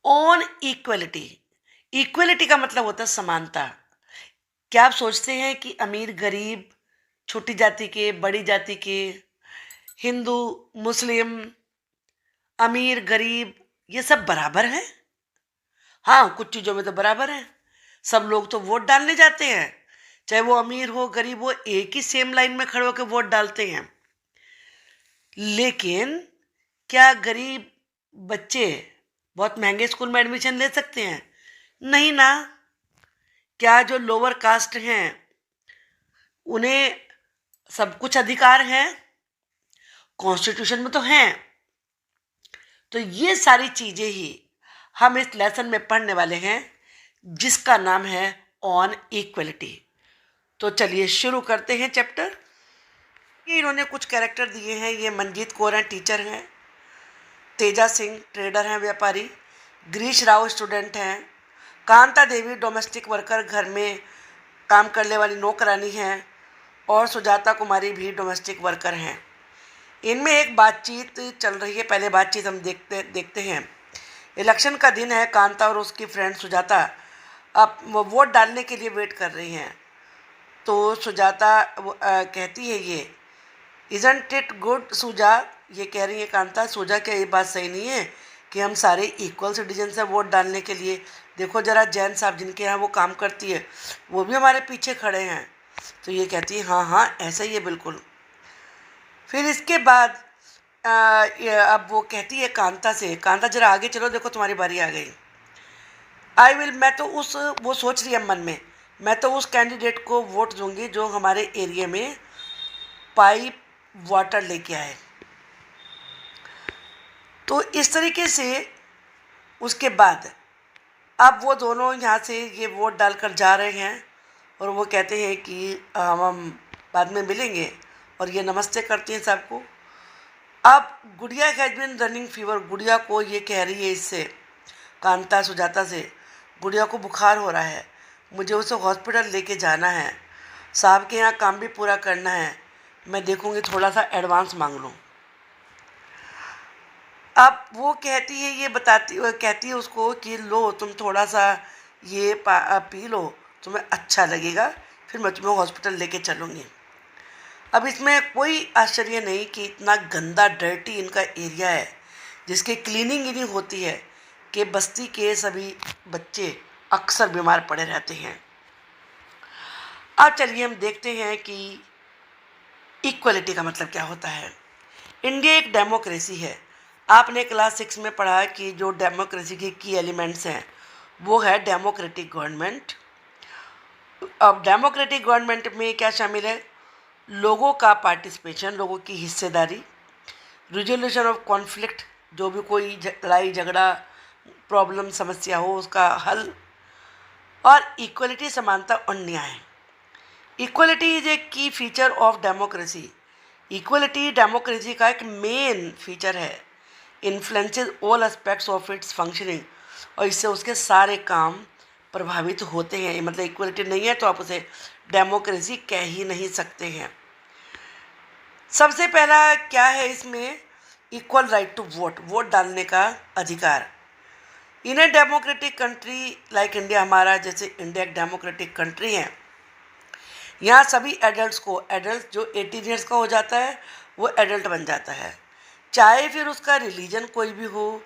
On equality. Equality का मतलब होता है समानता। क्या आप सोचते हैं कि अमीर गरीब, छोटी जाति के, बड़ी जाति के, हिंदू, मुस्लिम, अमीर गरीब, ये सब बराबर हैं? हाँ, कुछ चीजों में तो बराबर हैं। सब लोग तो वोट डालने जाते हैं, चाहे वो अमीर हो गरीब हो, एक ही सेम लाइन में खड़े होकर वोट डालते हैं। लेकिन क्या गरीब बच्चे बहुत महंगे स्कूल में एडमिशन ले सकते हैं? नहीं ना। क्या जो लोअर कास्ट हैं उन्हें सब कुछ अधिकार हैं? कॉन्स्टिट्यूशन में तो हैं। तो ये सारी चीजें ही हम इस लेसन में पढ़ने वाले हैं, जिसका नाम है ऑन इक्वलिटी। तो चलिए शुरू करते हैं चैप्टर। ये इन्होंने कुछ कैरेक्टर दिए हैं। ये मंजीत कौर हैं, टीचर हैं। तेजा सिंह ट्रेडर हैं, व्यापारी। गिरीश राव स्टूडेंट हैं। कांता देवी डोमेस्टिक वर्कर, घर में काम करने वाली नौकरानी हैं। और सुजाता कुमारी भी डोमेस्टिक वर्कर हैं। इनमें एक बातचीत चल रही है। पहले बातचीत हम देखते हैं। इलेक्शन का दिन है। कांता और उसकी फ्रेंड सुजाता अब वो वोट डालने के लिए वेट कर रही हैं। तो सुजाता कहती है, ये इजंट इट गुड सुजा, ये कह रही है कांता, सुजा क्या ये बात सही नहीं है कि हम सारे इक्वल सिटीजन हैं वोट डालने के लिए? देखो जरा जैन साहब जिनके यहाँ वो काम करती है, वो भी हमारे पीछे खड़े हैं। तो ये कहती है हाँ हाँ ऐसा ही है बिल्कुल। फिर इसके बाद अब वो कहती है कांता से, कांता जरा आगे चलो, देखो तुम्हारी बारी आ गई। मैं तो वो सोच रही है मन में, मैं तो उस कैंडिडेट को वोट दूंगी जो हमारे एरिया में पाइप वाटर लेके आए। तो इस तरीके से उसके बाद अब वो दोनों यहाँ से ये वोट डालकर जा रहे हैं और वो कहते हैं कि हम बाद में मिलेंगे, और ये नमस्ते करती हैं सबको। अब गुड़िया हैज बिन रनिंग फीवर, गुड़िया को ये कह रही है इससे, कांता सुजाता से, गुड़िया को बुखार हो रहा है, मुझे उसे हॉस्पिटल लेके जाना है, साहब के यहाँ काम भी पूरा करना है, मैं देखूँगी थोड़ा सा एडवांस मांग लूँ। अब वो कहती है, ये कहती है उसको कि लो तुम थोड़ा सा ये पी लो, तुम्हें अच्छा लगेगा, फिर मैं तुम्हें हॉस्पिटल लेके चलूँगी। अब इसमें कोई आश्चर्य नहीं कि इतना गंदा डर्टी इनका एरिया है, जिसकी क्लीनिंग ही नहीं होती है, कि बस्ती के सभी बच्चे अक्सर बीमार पड़े रहते हैं। अब चलिए हम देखते हैं कि इक्वलिटी का मतलब क्या होता है। इंडिया एक डेमोक्रेसी है। आपने क्लास 6 में पढ़ा कि जो डेमोक्रेसी के की एलिमेंट्स हैं वो है डेमोक्रेटिक गवर्नमेंट। अब डेमोक्रेटिक गवर्नमेंट में क्या शामिल है? लोगों का पार्टिसिपेशन, लोगों की हिस्सेदारी, रिजोल्यूशन ऑफ कॉन्फ्लिक्ट, जो भी कोई लड़ाई झगड़ा प्रॉब्लम समस्या हो उसका हल, और इक्वलिटी समानता और न्याय। इक्वलिटी इज ए की feature of democracy. Equality democracy का एक मेन फीचर है। Influences all aspects of its functioning, और इससे उसके सारे काम प्रभावित होते हैं। मतलब इक्वलिटी नहीं है तो आप उसे डेमोक्रेसी कह ही नहीं सकते हैं। सबसे पहला क्या है इसमें? Equal right to vote, vote डालने का अधिकार। In a democratic country like India, हमारा जैसे इंडिया एक डेमोक्रेटिक कंट्री है, यहाँ सभी एडल्ट को, एडल्ट जो 18 ईयर्स का हो जाता है वो एडल्ट बन जाता है, चाहे फिर उसका रिलीजन कोई भी हो,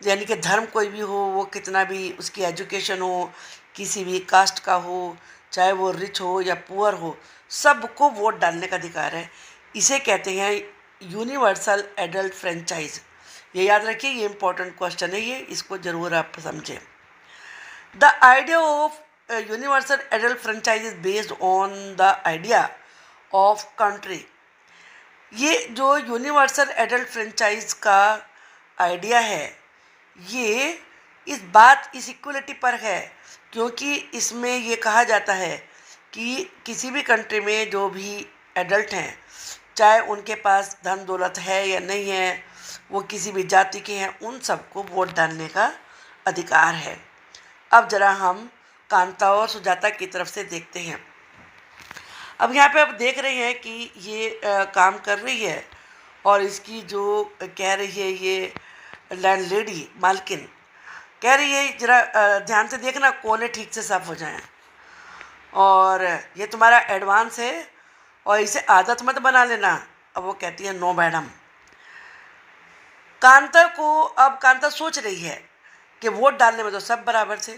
यानी कि धर्म कोई भी हो, वो कितना भी उसकी एजुकेशन हो, किसी भी कास्ट का हो, चाहे वो रिच हो या पुअर हो, सबको वोट डालने का अधिकार है। इसे कहते हैं यूनिवर्सल एडल्ट फ्रेंचाइज। ये याद रखिए, ये इंपॉर्टेंट क्वेश्चन है, ये इसको ज़रूर आप समझें। The idea of universal adult franchise is based on the idea of country. ये जो यूनिवर्सल एडल्ट फ्रेंचाइज का आइडिया है, ये इस इक्वलिटी पर है, क्योंकि इसमें ये कहा जाता है कि किसी भी कंट्री में जो भी एडल्ट हैं, चाहे उनके पास धन दौलत है या नहीं है, वो किसी भी जाति के हैं, उन सबको वोट डालने का अधिकार है। अब जरा हम कांता और सुजाता की तरफ से देखते हैं। अब यहाँ पे आप देख रहे हैं कि ये काम कर रही है, और इसकी जो कह रही है ये लैंडलेडी मालकिन कह रही है जरा ध्यान से देखना कोने ठीक से साफ हो जाएं, और ये तुम्हारा एडवांस है और इसे आदत मत बना लेना। अब वो कहती है नो मैडम। कांता सोच रही है कि वोट डालने में तो सब बराबर थे।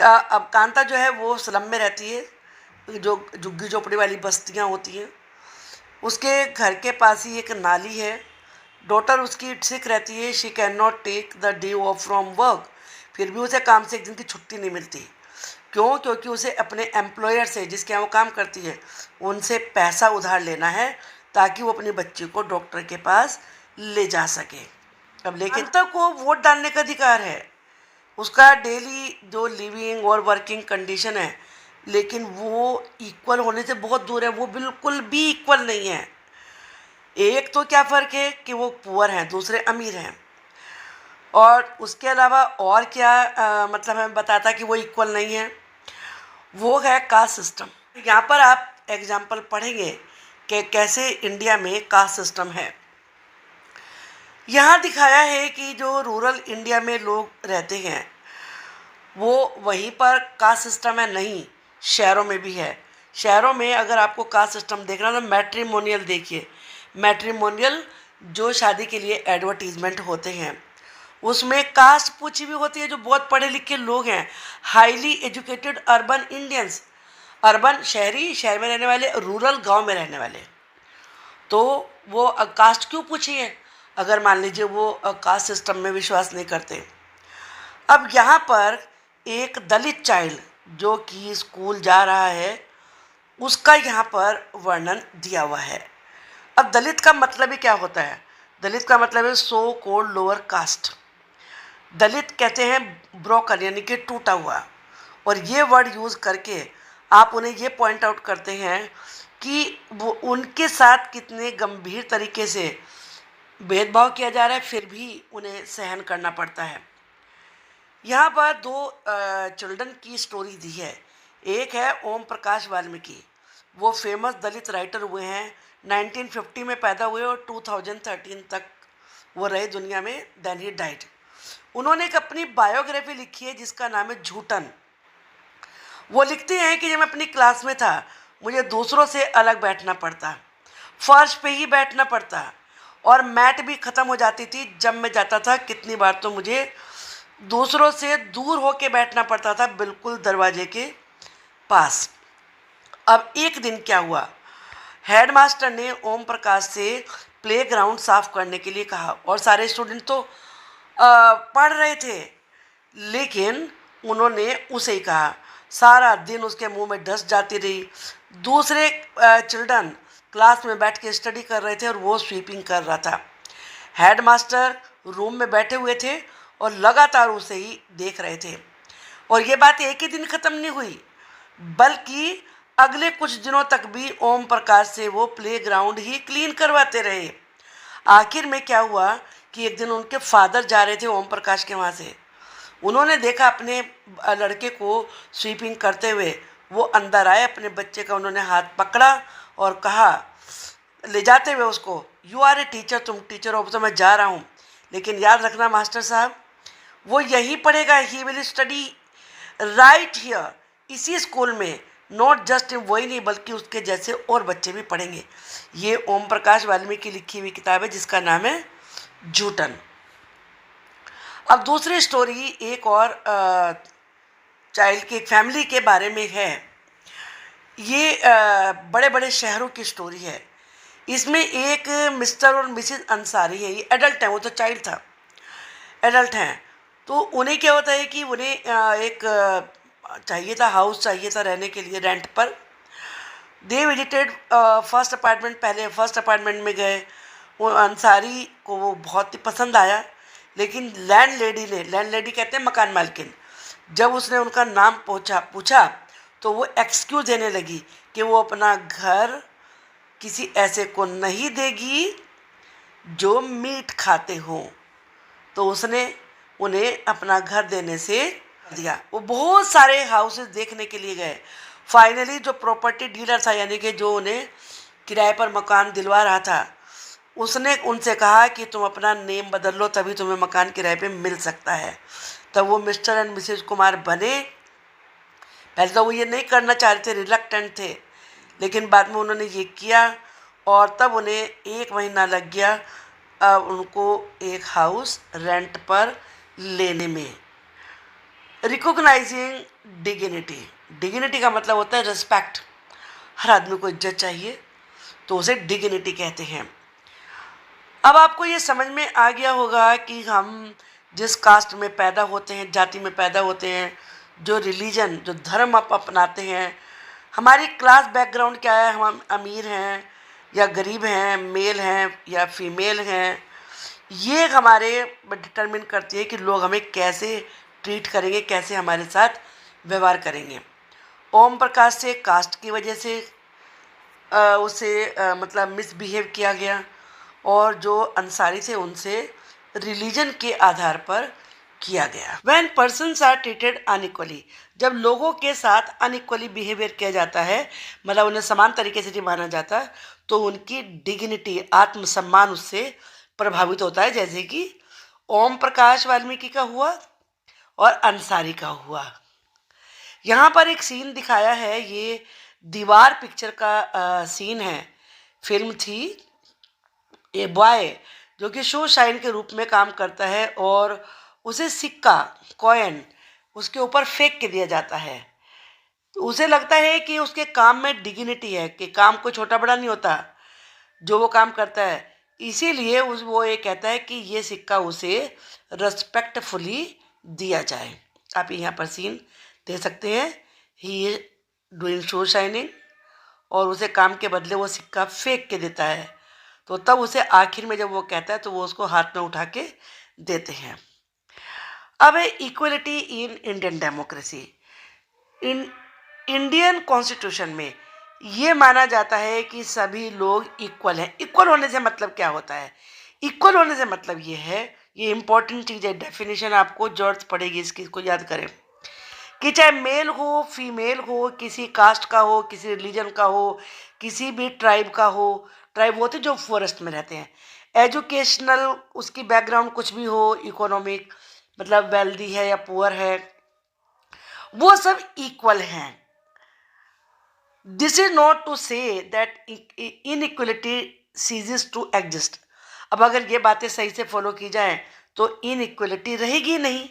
अब कांता जो है वो स्लम में रहती है, जो झुग्गी झोपड़ी वाली बस्तियां होती हैं। उसके घर के पास ही एक नाली है। डॉटर उसकी सिक रहती है, she can not take the day off from work. फिर भी उसे काम से एक दिन की छुट्टी नहीं मिलती। क्यों? क्योंकि उसे अपने एम्प्लॉयर से, जिसके यहाँ वो काम करती है, उनसे पैसा उधार लेना है ताकि वो अपनी बच्ची को डॉक्टर के पास ले जा सके। अब लेकिन तक को वोट डालने का अधिकार है, उसका डेली जो लिविंग और वर्किंग कंडीशन है, लेकिन वो इक्वल होने से बहुत दूर है। वो बिल्कुल भी इक्वल नहीं है। एक तो क्या फ़र्क है कि वो पुअर हैं, दूसरे अमीर हैं। और उसके अलावा और क्या मतलब हमें बताता कि वो इक्वल नहीं है, वो है कास्ट सिस्टम। यहाँ पर आप एग्जाम्पल पढ़ेंगे कि कैसे इंडिया में कास्ट सिस्टम है। यहाँ दिखाया है कि जो रूरल इंडिया में लोग रहते हैं वो वहीं पर कास्ट सिस्टम है, नहीं शहरों में भी है। शहरों में अगर आपको कास्ट सिस्टम देखना तो मैट्रिमोनियल देखिए। मैट्रिमोनियल जो शादी के लिए एडवर्टीजमेंट होते हैं उसमें कास्ट पूछी हुई होती है, जो बहुत पढ़े लिखे लोग हैं, highly educated urban Indians. Urban शहरी, शहर में रहने वाले, रूरल गांव में रहने वाले। तो वो कास्ट क्यों पूछी है अगर मान लीजिए वो कास्ट सिस्टम में विश्वास नहीं करते। अब यहाँ पर एक दलित चाइल्ड जो कि स्कूल जा रहा है उसका यहाँ पर वर्णन दिया हुआ है। अब दलित का मतलब ही क्या होता है? दलित का मतलब है सो कॉल्ड लोअर कास्ट। दलित कहते हैं ब्रोकन, यानी कि टूटा हुआ। और ये वर्ड यूज़ करके आप उन्हें ये पॉइंट आउट करते हैं कि वो उनके साथ कितने गंभीर तरीके से भेदभाव किया जा रहा है, फिर भी उन्हें सहन करना पड़ता है। यहाँ पर दो चिल्ड्रन की स्टोरी दी है। एक है ओम प्रकाश वाल्मीकि, वो फेमस दलित राइटर हुए हैं। 1950 में पैदा हुए और 2013 तक वो रहे दुनिया में, देन ही डाइड। उन्होंने एक अपनी बायोग्राफी लिखी है जिसका नाम है झूठन। वो लिखते हैं कि जब मैं अपनी क्लास में था मुझे दूसरों से अलग बैठना पड़ता, फर्श पे ही बैठना पड़ता, और मैट भी ख़त्म हो जाती थी जब मैं जाता था। कितनी बार तो मुझे दूसरों से दूर होके बैठना पड़ता था, बिल्कुल दरवाजे के पास। अब एक दिन क्या हुआ, हेडमास्टर ने ओम प्रकाश से प्लेग्राउंड साफ करने के लिए कहा, और सारे स्टूडेंट तो पढ़ रहे थे, लेकिन उन्होंने उसे ही कहा। सारा दिन उसके मुंह में डस्ट जाती रही। दूसरे चिल्ड्रन क्लास में बैठ के स्टडी कर रहे थे और वो स्वीपिंग कर रहा था। हेडमास्टर रूम में बैठे हुए थे और लगातार उसे ही देख रहे थे। और ये बात एक ही दिन ख़त्म नहीं हुई, बल्कि अगले कुछ दिनों तक भी ओम प्रकाश से वो प्लेग्राउंड ही क्लीन करवाते रहे। आखिर में क्या हुआ कि एक दिन उनके फादर जा रहे थे ओम प्रकाश के वहाँ से। उन्होंने देखा अपने लड़के को स्वीपिंग करते हुए। वो अंदर आए, अपने बच्चे का उन्होंने हाथ पकड़ा और कहा, ले जाते हुए उसको, यू आर ए टीचर, तुम टीचर हो तो मैं जा रहा हूँ, लेकिन याद रखना मास्टर साहब वो यहीं पढ़ेगा, he will study right here, इसी स्कूल में, नॉट जस्ट वही नहीं बल्कि उसके जैसे और बच्चे भी पढ़ेंगे। ये ओम प्रकाश वाल्मीकि की लिखी हुई किताब है जिसका नाम है झूठन। अब दूसरी स्टोरी एक और चाइल्ड की, एक फैमिली के बारे में है। ये बड़े बड़े शहरों की स्टोरी है। इसमें एक मिस्टर और मिसेस अंसारी है। ये एडल्ट हैं, वो तो चाइल्ड था, एडल्ट हैं। तो उन्हें क्या होता है कि उन्हें एक चाहिए था, हाउस चाहिए था रहने के लिए रेंट पर। दे विजिटेड फर्स्ट अपार्टमेंट, पहले फर्स्ट अपार्टमेंट में गए। वो अंसारी को वो बहुत ही पसंद आया, लेकिन लैंडलेडी कहते हैं मकान मालकिन, जब उसने उनका नाम पूछा तो वो एक्सक्यूज़ देने लगी कि वो अपना घर किसी ऐसे को नहीं देगी जो मीट खाते हों। तो उसने उन्हें अपना घर देने से दिया। वो बहुत सारे हाउसेस देखने के लिए गए। फाइनली जो प्रॉपर्टी डीलर था, यानी कि जो उन्हें किराए पर मकान दिलवा रहा था, उसने उनसे कहा कि तुम अपना नेम बदल लो तभी तुम्हें मकान किराए पे मिल सकता है। तब वो मिस्टर एंड मिसेज कुमार बने। पहले तो वो ये नहीं करना चाह रहे थे, रिलक्टेंट थे, लेकिन बाद में उन्होंने ये किया और तब उन्हें 1 महीना लग गया उनको एक हाउस रेंट पर लेने में। रिकॉग्नाइजिंग डिग्निटी, डिग्निटी का मतलब होता है रिस्पेक्ट। हर आदमी को इज्जत चाहिए, तो उसे डिग्निटी कहते हैं। अब आपको ये समझ में आ गया होगा कि हम जिस कास्ट में पैदा होते हैं, जाति में पैदा होते हैं, जो रिलीजन, जो धर्म आप अपनाते हैं, हमारी क्लास बैकग्राउंड क्या है, हम अमीर हैं या गरीब हैं, मेल हैं या फीमेल हैं, ये हमारे डिटरमिन करती है कि लोग हमें कैसे ट्रीट करेंगे, कैसे हमारे साथ व्यवहार करेंगे। ओम प्रकाश से कास्ट की वजह से उसे मतलब मिसबिहेव किया गया, और जो अंसारी थे उनसे रिलीजन के आधार पर किया गया। When persons are treated unequally, जब लोगों के साथ अनइक्वली बिहेवियर किया जाता है, मतलब उन्हें समान तरीके से नहीं माना जाता, तो उनकी डिग्निटी, आत्मसम्मान उससे प्रभावित होता है। जैसे कि ओम प्रकाश वाल्मीकि का हुआ और अंसारी का हुआ। यहाँ पर एक सीन दिखाया है, ये दीवार पिक्चर का सीन है। फिल्म थी, ये बॉय जो कि शो शाइन के रूप में काम करता है और उसे सिक्का, कॉइन उसके ऊपर फेंक के दिया जाता है। तो उसे लगता है कि उसके काम में डिग्निटी है, कि काम कोई छोटा बड़ा नहीं होता जो वो काम करता है, इसीलिए वो ये कहता है कि ये सिक्का उसे रेस्पेक्टफुली दिया जाए। आप यहाँ पर सीन दे सकते हैं, he is doing show shining और उसे काम के बदले वो सिक्का फेंक के देता है। तो तब उसे आखिर में जब वो कहता है तो वो उसको हाथ में उठा के देते हैं। अब है equality in Indian democracy. In Indian constitution में ये माना जाता है कि सभी लोग इक्वल हैं। इक्वल होने से मतलब क्या होता है? इक्वल होने से मतलब ये है, ये इंपॉर्टेंट चीज़ है, डेफिनेशन आपको जरूरत पड़ेगी इसकी, इसको याद करें, कि चाहे मेल हो, फीमेल हो, किसी कास्ट का हो, किसी रिलीजन का हो, किसी भी ट्राइब का हो, ट्राइब होते जो फॉरेस्ट में रहते हैं, एजुकेशनल उसकी बैकग्राउंड कुछ भी हो, इकोनॉमिक मतलब वेल्दी है या पुअर है, वो सब इक्वल हैं। This is not to say that inequality ceases to exist. अब अगर ये बातें सही से फॉलो की जाए तो इनइक्वलिटी रहेगी नहीं।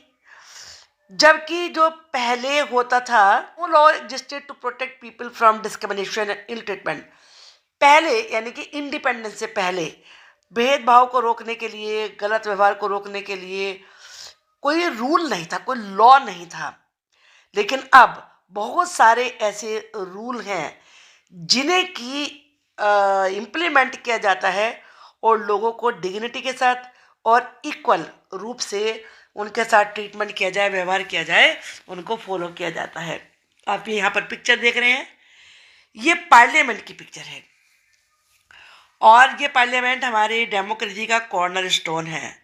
जबकि जो पहले होता था, वो law existed to protect people from discrimination and ill treatment. पहले यानी कि इंडिपेंडेंस से पहले भेदभाव को रोकने के लिए, गलत व्यवहार को रोकने के लिए कोई रूल नहीं था, कोई लॉ नहीं था। लेकिन अब बहुत सारे ऐसे रूल हैं जिन्हें की इम्प्लीमेंट किया जाता है और लोगों को डिग्निटी के साथ और इक्वल रूप से उनके साथ ट्रीटमेंट किया जाए, व्यवहार किया जाए, उनको फॉलो किया जाता है। आप यहाँ पर पिक्चर देख रहे हैं, ये पार्लियामेंट की पिक्चर है और ये पार्लियामेंट हमारी डेमोक्रेसी का कॉर्नर स्टोन है।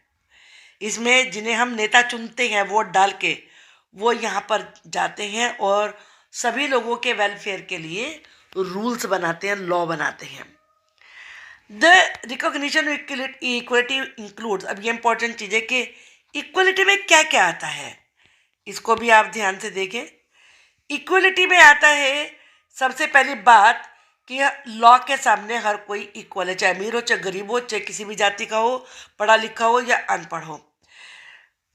इसमें जिन्हें हम नेता चुनते हैं वोट डाल के, वो यहाँ पर जाते हैं और सभी लोगों के वेलफेयर के लिए रूल्स बनाते हैं, लॉ बनाते हैं। द रिकॉग्निशन इक्वलिटी इंक्लूड्स, अब ये इंपॉर्टेंट चीज़ है कि इक्वलिटी में क्या क्या आता है, इसको भी आप ध्यान से देखें। इक्वलिटी में आता है सबसे पहली बात कि लॉ के सामने हर कोई इक्वल है, चाहे अमीर हो, चाहे गरीब हो, चाहे किसी भी जाति का हो, पढ़ा लिखा हो या अनपढ़ हो।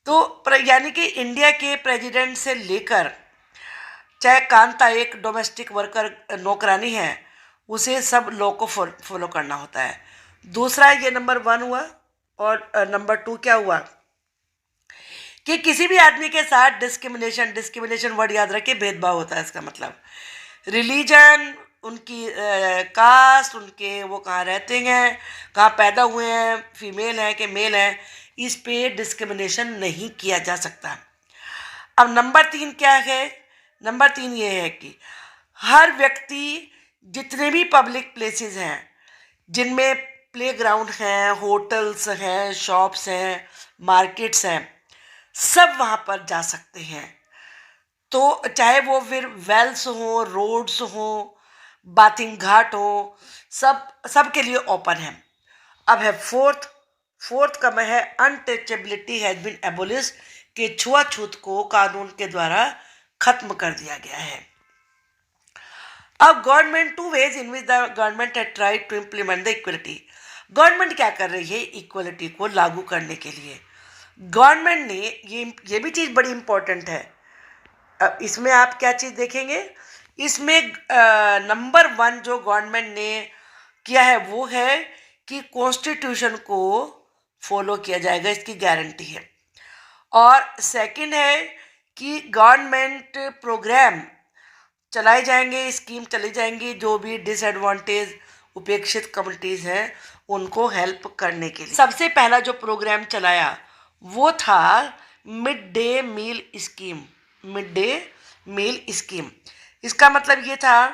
तो यानी कि इंडिया के प्रेसिडेंट से लेकर चाहे कांता एक डोमेस्टिक वर्कर नौकरानी है, उसे सब लॉ को फॉलो करना होता है। दूसरा ये नंबर 1 हुआ। और नंबर 2 क्या हुआ कि किसी भी आदमी के साथ डिस्क्रिमिनेशन वर्ड याद रखिए, भेदभाव होता है। इसका मतलब रिलीजन, उनकी कास्ट, उनके वो कहाँ रहते हैं, कहाँ पैदा हुए हैं, फीमेल है कि मेल है, इस पे डिस्क्रिमिनेशन नहीं किया जा सकता। अब नंबर 3 क्या है? नंबर 3 ये है कि हर व्यक्ति जितने भी पब्लिक प्लेसेस हैं, जिनमें प्लेग्राउंड हैं, होटल्स हैं, शॉप्स हैं, मार्केट्स हैं, सब वहाँ पर जा सकते हैं। तो चाहे वो फिर वेल्स हो, रोड्स हो, बाथिंग घाट हो, सब के लिए ओपन है। अब है फोर्थ का मैं है अनटचेबिलिटी हैज बीन एबोलिश, कि छुआछूत को कानून के द्वारा खत्म कर दिया गया है। अब government two ways in which the government had tried to implement the equality. Government क्या कर रही है इक्वलिटी को लागू करने के लिए? गवर्नमेंट ने ये भी चीज़ बड़ी इंपॉर्टेंट है। अब इसमें आप क्या चीज़ देखेंगे, इसमें नंबर 1 जो गवर्नमेंट ने किया है वो है कि कॉन्स्टिट्यूशन को फॉलो किया जाएगा, इसकी गारंटी है। और सेकंड है कि गवर्नमेंट प्रोग्राम चलाए जाएंगे, स्कीम चली जाएंगी जो भी डिसएडवांटेज उपेक्षित कम्युनिटीज़ हैं उनको हेल्प करने के लिए। सबसे पहला जो प्रोग्राम चलाया वो था mid day meal scheme. Mid day meal scheme, इसका मतलब ये था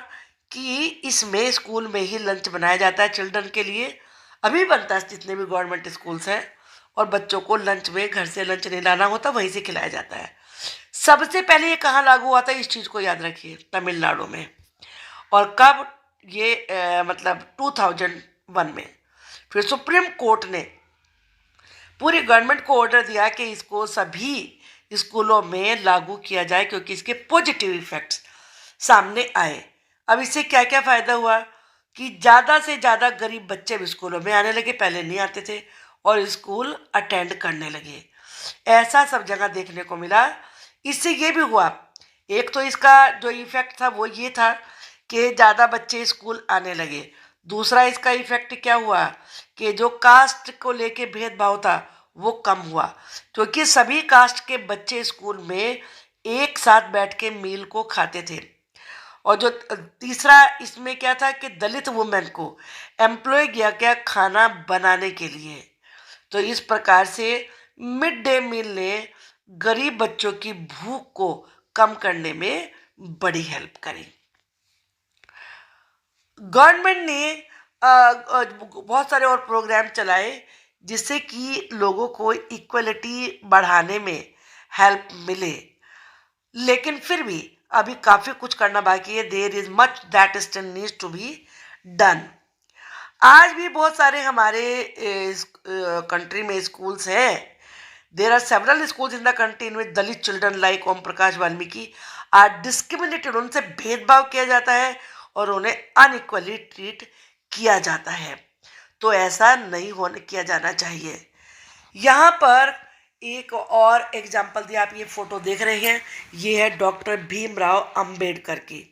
कि इसमें स्कूल में ही लंच बनाया जाता है चिल्ड्रन के लिए। अभी बनता है जितने भी गवर्नमेंट स्कूल्स हैं, और बच्चों को लंच में घर से लंच नहीं लाना होता, वहीं से खिलाया जाता है। सबसे पहले ये कहाँ लागू हुआ था, इस चीज़ को याद रखिए, तमिलनाडु में। और कब? ये मतलब 2001 में। फिर सुप्रीम कोर्ट ने पूरी गवर्नमेंट को ऑर्डर दिया कि इसको सभी स्कूलों में लागू किया जाए, क्योंकि इसके पॉजिटिव इफ़ेक्ट्स सामने आए। अब इससे क्या क्या फ़ायदा हुआ कि ज़्यादा से ज़्यादा गरीब बच्चे भी स्कूलों में आने लगे, पहले नहीं आते थे, और स्कूल अटेंड करने लगे। ऐसा सब जगह देखने को मिला। इससे ये भी हुआ, एक तो इसका जो इफ़ेक्ट था वो ये था कि ज़्यादा बच्चे स्कूल आने लगे। दूसरा इसका इफ़ेक्ट क्या हुआ कि जो कास्ट को लेके भेदभाव था वो कम हुआ, क्योंकि सभी कास्ट के बच्चे स्कूल में एक साथ बैठ के मील को खाते थे। और जो तीसरा इसमें क्या था कि दलित वुमेन को एम्प्लॉय किया गया खाना बनाने के लिए। तो इस प्रकार से मिड डे मील ने गरीब बच्चों की भूख को कम करने में बड़ी हेल्प करी। गवर्नमेंट ने बहुत सारे और प्रोग्राम चलाए जिससे कि लोगों को इक्वलिटी बढ़ाने में हेल्प मिले, लेकिन फिर भी अभी काफ़ी कुछ करना बाकी है। There is much that still needs to be done. आज भी बहुत सारे हमारे कंट्री में स्कूल्स हैं। There are several schools in the country in which Dalit children like Om Prakash Valmiki are discriminated. उनसे भेदभाव किया जाता है और उन्हें अनइक्वली ट्रीट किया जाता है। तो ऐसा नहीं होने किया जाना चाहिए। यहाँ पर एक और एग्जाम्पल दिया, आप ये फोटो देख रहे हैं, ये है डॉक्टर भीमराव अंबेडकर की।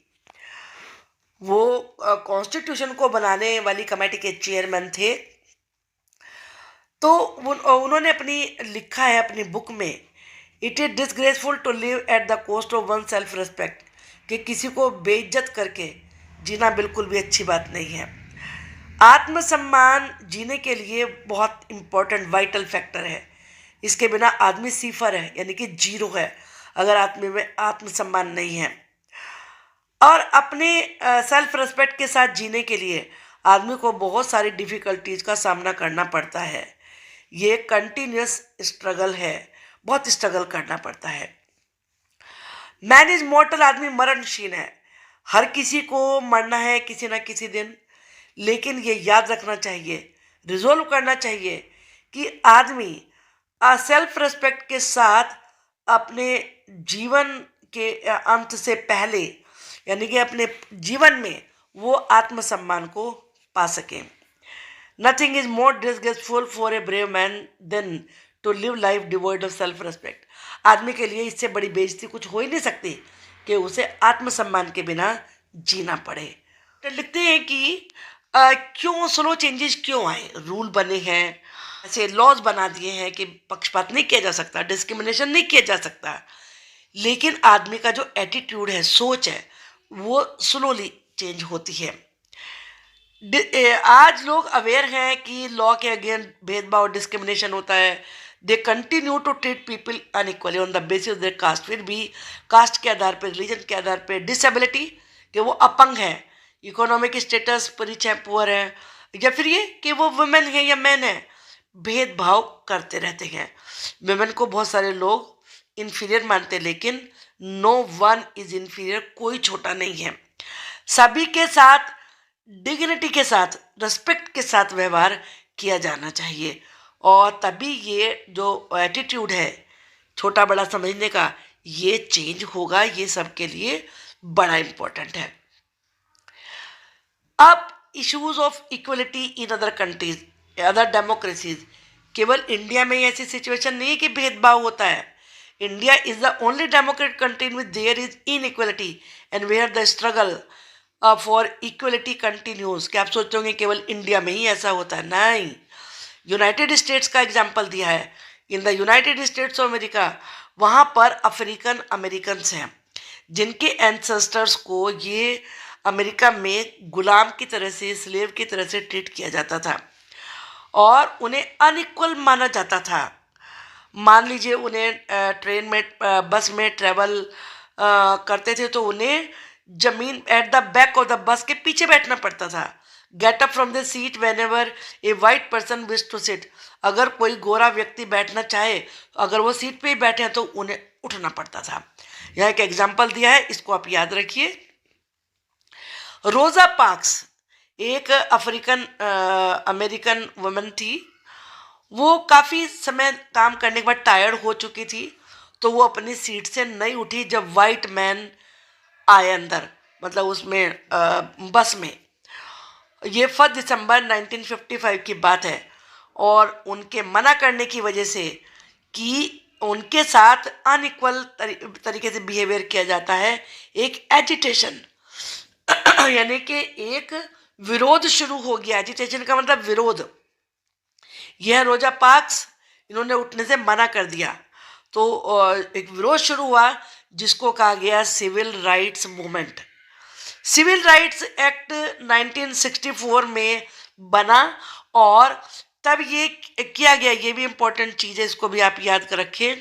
वो कॉन्स्टिट्यूशन को बनाने वाली कमेटी के चेयरमैन थे। तो उन्होंने अपनी लिखा है अपनी बुक में, it is disgraceful to live at the cost of one self respect, कि किसी को बेइज्जत करके जीना बिल्कुल भी अच्छी बात नहीं है। आत्मसम्मान जीने के लिए बहुत इम्पोर्टेंट वाइटल फैक्टर है। इसके बिना आदमी सिफर है, यानी कि जीरो है, अगर आदमी में आत्मसम्मान नहीं है। और अपने सेल्फ रिस्पेक्ट के साथ जीने के लिए आदमी को बहुत सारी डिफ़िकल्टीज़ का सामना करना पड़ता है। ये कंटिन्यूस स्ट्रगल है, बहुत स्ट्रगल करना पड़ता है। मैन इज मॉर्टल, आदमी मरणशील है, हर किसी को मरना है किसी ना किसी दिन। लेकिन ये याद रखना चाहिए, रिजोल्व करना चाहिए कि आदमी सेल्फ रिस्पेक्ट के साथ अपने जीवन के अंत से पहले, यानी कि अपने जीवन में वो आत्मसम्मान को पा सके। Nothing is more disgraceful for a brave man than to live life devoid of self respect. आदमी के लिए इससे बड़ी बेइज्जती कुछ हो ही नहीं सकती कि उसे आत्मसम्मान के बिना जीना पड़े। तो लिखते हैं कि क्यों स्लो चेंजेस क्यों आए, रूल बने हैं, ऐसे लॉज बना दिए हैं कि पक्षपात नहीं किया जा सकता, डिस्क्रिमिनेशन नहीं किया जा सकता, लेकिन आदमी का जो एटीट्यूड है, सोच है, वो स्लोली चेंज होती है। आज लोग अवेयर हैं कि लॉ के अगेंस्ट भेदभाव डिस्क्रिमिनेशन होता है। They continue to treat people unequally on the basis of their caste. फिर भी कास्ट के आधार पर, रिलीजन के आधार पर, डिसेबिलिटी कि वो अपंग है, इकोनॉमिक स्टेटस रिच है पुअर है, या फिर ये कि वो वुमेन है या मैन है, भेदभाव करते रहते हैं। वुमेन को बहुत सारे लोग इन्फीरियर मानते, लेकिन नो वन इज इन्फीरियर, कोई छोटा नहीं है। सभी के साथ डिग्निटी के साथ, रिस्पेक्ट के साथ व्यवहार किया जाना चाहिए, और तभी ये जो एटीट्यूड है छोटा बड़ा समझने का, ये चेंज होगा, ये सबके लिए बड़ा इंपॉर्टेंट है। अब issues of equality in other countries, other democracies, केवल इंडिया में ही ऐसी सिचुएशन नहीं है कि भेदभाव होता है। India is the only democratic country in which there is inequality and where the struggle for equality continues. क्या आप सोचोगे केवल इंडिया में ही ऐसा होता है? नहीं, यूनाइटेड स्टेट्स का एग्जाम्पल दिया है। In the United states of America, वहाँ पर अफ्रीकन अमेरिकन्स हैं जिनके एंसेस्टर्स को ये अमेरिका में गुलाम की तरह से, स्लेव की तरह से ट्रीट किया जाता था और उन्हें अनइक्वल माना जाता था। मान लीजिए उन्हें ट्रेन में, बस में ट्रेवल करते थे तो उन्हें जमीन at the back of the bus के पीछे बैठना पड़ता था। Get up from the seat whenever a white person wish to sit. अगर कोई गोरा व्यक्ति बैठना चाहे, अगर वो सीट पे ही बैठे हैं तो उन्हें उठना पड़ता था। यहाँ एक एग्जाम्पल दिया है, इसको आप याद रखिए। रोजा पार्क्स एक अफ्रीकन अमेरिकन वुमन थी। वो काफ़ी समय काम करने के बाद टायर्ड हो चुकी थी, तो वो अपनी सीट से नहीं उठी जब वाइट मैन आए अंदर, मतलब उसमें बस में। ये 1 दिसंबर 1955 की बात है और उनके मना करने की वजह से कि उनके साथ अनइक्वल तरीके से बिहेवियर किया जाता है, एक एजिटेशन यानी कि एक विरोध शुरू हो गया। एजिटेशन का मतलब विरोध। यह रोजा पार्क्स, इन्होंने उठने से मना कर दिया तो एक विरोध शुरू हुआ जिसको कहा गया civil rights movement. Civil rights act 1964 में बना और तब ये किया गया, ये भी इम्पोर्टेंट चीज़ है, इसको भी आप याद कर रखें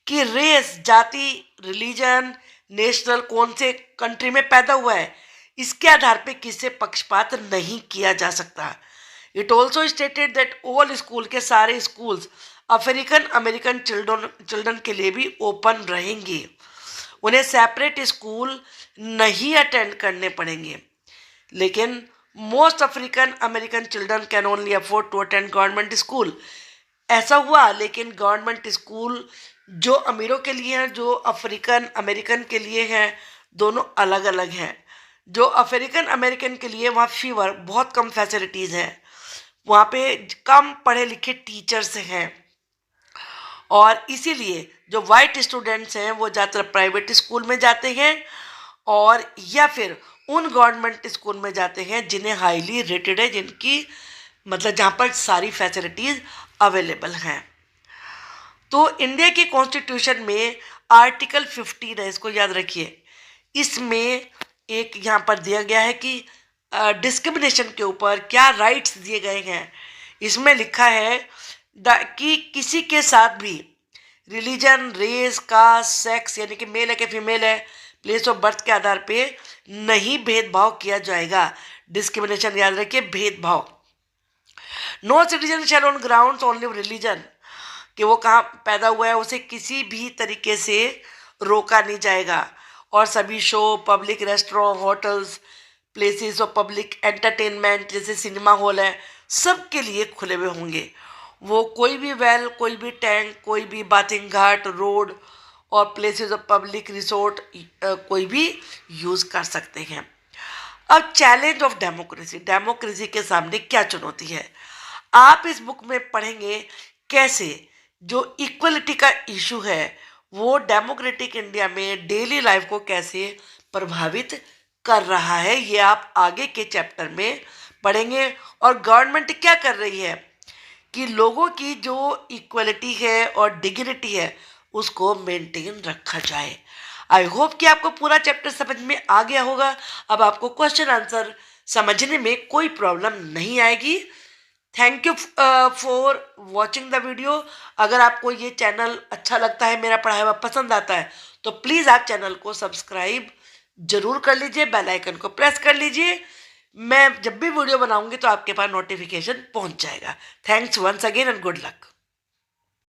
कि रेस, जाति, रिलीजन, नेशनल, कौन से कंट्री में पैदा हुआ है, इसके आधार पे किसी पक्षपात नहीं किया जा सकता। It also stated that all school के सारे स्कूल्स अफ्रीकन अमेरिकन चिल्ड्रन के लिए भी ओपन रहेंगे। उन्हें सेपरेट स्कूल नहीं अटेंड करने पड़ेंगे। लेकिन most African American children can only afford to attend government school. ऐसा हुआ, लेकिन गवर्नमेंट स्कूल जो अमीरों के लिए हैं, जो अफ्रीकन अमेरिकन के लिए हैं, दोनों अलग अलग हैं। जो अफ्रीकन अमेरिकन के लिए वहाँ फीवर, बहुत कम फैसिलिटीज़ हैं, वहाँ पे कम पढ़े लिखे टीचर्स हैं और इसीलिए जो वाइट स्टूडेंट्स हैं वो ज़्यादातर प्राइवेट स्कूल में जाते हैं और या फिर उन गवर्नमेंट स्कूल में जाते हैं जिन्हें हाईली रेटेड है, जिनकी मतलब जहाँ पर सारी फैसिलिटीज़ अवेलेबल हैं। तो इंडिया की कॉन्स्टिट्यूशन में आर्टिकल 15 है, इसको याद रखिए। इसमें एक यहाँ पर दिया गया है कि डिस्क्रिमिनेशन के ऊपर क्या राइट्स दिए गए हैं। इसमें लिखा है कि किसी के साथ भी रिलीजन, रेस, कास्ट, सेक्स यानी कि मेल है कि फीमेल है, प्लेस ऑफ बर्थ के आधार पे नहीं भेदभाव किया जाएगा। डिस्क्रिमिनेशन याद रखिए, भेदभाव। No citizen shall on grounds only of religion, कि वो कहाँ पैदा हुआ है उसे किसी भी तरीके से रोका नहीं जाएगा। और सभी show, public restaurant, hotels, places of public entertainment जैसे सिनेमा हॉल है, सब के लिए खुले हुए होंगे। वो कोई भी वेल, कोई भी टैंक, कोई भी बाथिंग घाट, रोड और प्लेसेस ऑफ पब्लिक रिसोर्ट कोई भी यूज़ कर सकते हैं। अब चैलेंज ऑफ डेमोक्रेसी, डेमोक्रेसी के सामने क्या चुनौती है, आप इस बुक में पढ़ेंगे कैसे जो इक्वलिटी का इशू है वो डेमोक्रेटिक इंडिया में डेली लाइफ को कैसे प्रभावित कर रहा है, ये आप आगे के चैप्टर में पढ़ेंगे। और गवर्नमेंट क्या कर रही है कि लोगों की जो इक्वलिटी है और डिग्निटी है उसको मेंटेन रखा जाए। आई होप कि आपको पूरा चैप्टर समझ में आ गया होगा। अब आपको क्वेश्चन आंसर समझने में कोई प्रॉब्लम नहीं आएगी। Thank you for watching the video. अगर आपको ये चैनल अच्छा लगता है, मेरा पढ़ाया हुआ पसंद आता है, तो प्लीज़ आप चैनल को सब्सक्राइब जरूर कर लीजिए, बेल आइकन को प्रेस कर लीजिए। मैं जब भी वीडियो बनाऊंगी तो आपके पास नोटिफिकेशन पहुंच जाएगा। Thanks once again and good luck.